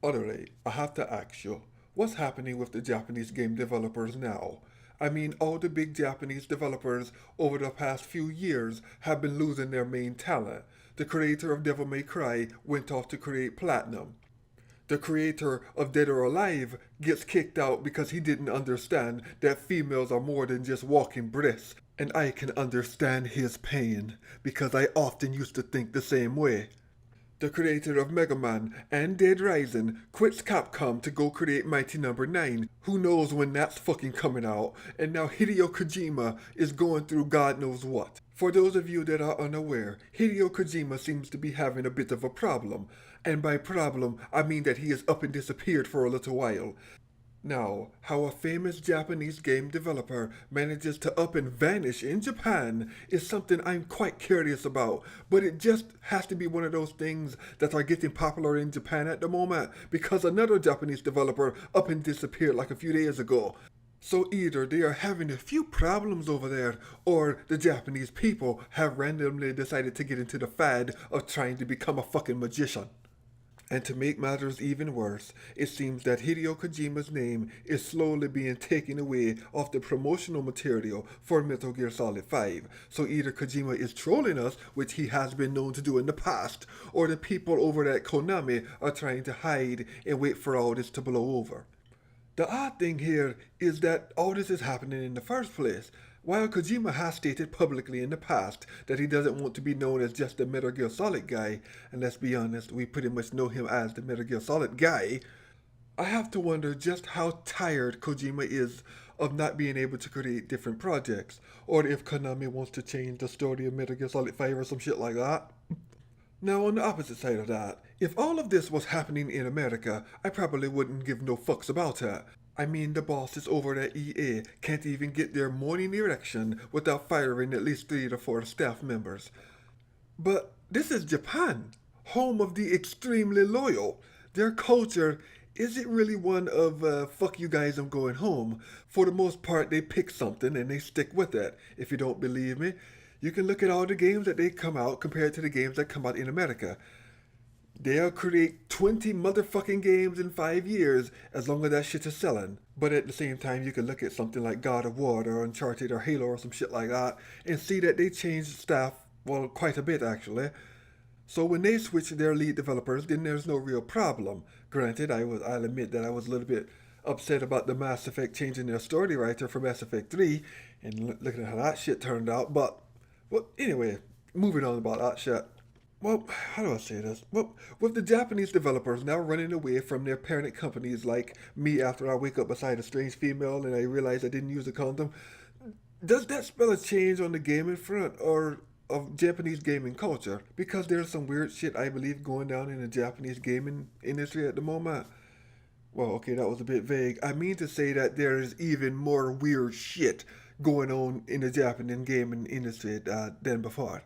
Alright, I have to ask you, what's happening with the Japanese game developers now? I mean, all the big Japanese developers over the past few years have been losing their main talent. The creator of Devil May Cry went off to create Platinum. The creator of Dead or Alive gets kicked out because he didn't understand that females are more than just walking breasts. And I can understand his pain because I often used to think the same way. The creator of Mega Man and Dead Rising quits Capcom to go create Mighty Number 9. Who knows when that's fucking coming out? And now Hideo Kojima is going through God knows what. For those of you that are unaware, Hideo Kojima seems to be having a bit of a problem. And by problem, I mean that he is up and disappeared for a little while. Now, how a famous Japanese game developer manages to up and vanish in Japan is something I'm quite curious about, but it just has to be one of those things that are getting popular in Japan at the moment because another Japanese developer up and disappeared like a few days ago. So either they are having a few problems over there, or the Japanese people have randomly decided to get into the fad of trying to become a fucking magician. And to make matters even worse, it seems that Hideo Kojima's name is slowly being taken away off the promotional material for Metal Gear Solid 5. So either Kojima is trolling us, which he has been known to do in the past, or the people over at Konami are trying to hide and wait for all this to blow over. The odd thing here is that all this is happening in the first place. While Kojima has stated publicly in the past that he doesn't want to be known as just the Metal Gear Solid guy, and let's be honest, we pretty much know him as the Metal Gear Solid guy, I have to wonder just how tired Kojima is of not being able to create different projects, or if Konami wants to change the story of Metal Gear Solid 5 or some shit like that. Now, on the opposite side of that, if all of this was happening in America, I probably wouldn't give no fucks about it. I mean, the bosses over at EA can't even get their morning erection without firing at least 3 to 4 staff members. But this is Japan, home of the extremely loyal. Their culture isn't really one of, fuck you guys, I'm going home. For the most part, they pick something and they stick with it. If you don't believe me, you can look at all the games that they come out compared to the games that come out in America. They'll create 20 motherfucking games in 5 years as long as that shit is selling. But at the same time, you can look at something like God of War or Uncharted or Halo or some shit like that and see that they changed staff, well, quite a bit actually. So when they switch their lead developers, then there's no real problem. Granted, I'll admit that I was a little bit upset about the Mass Effect changing their story writer for Mass Effect 3 and looking at how that shit turned out, but well, anyway, moving on about that shit. Well, how do I say this? Well, with the Japanese developers now running away from their parent companies like me after I wake up beside a strange female and I realize I didn't use a condom, does that spell a change on the gaming front or of Japanese gaming culture? Because there's some weird shit I believe going down in the Japanese gaming industry at the moment. Well, okay, that was a bit vague. I mean to say that there is even more weird shit going on in the Japanese gaming industry than before.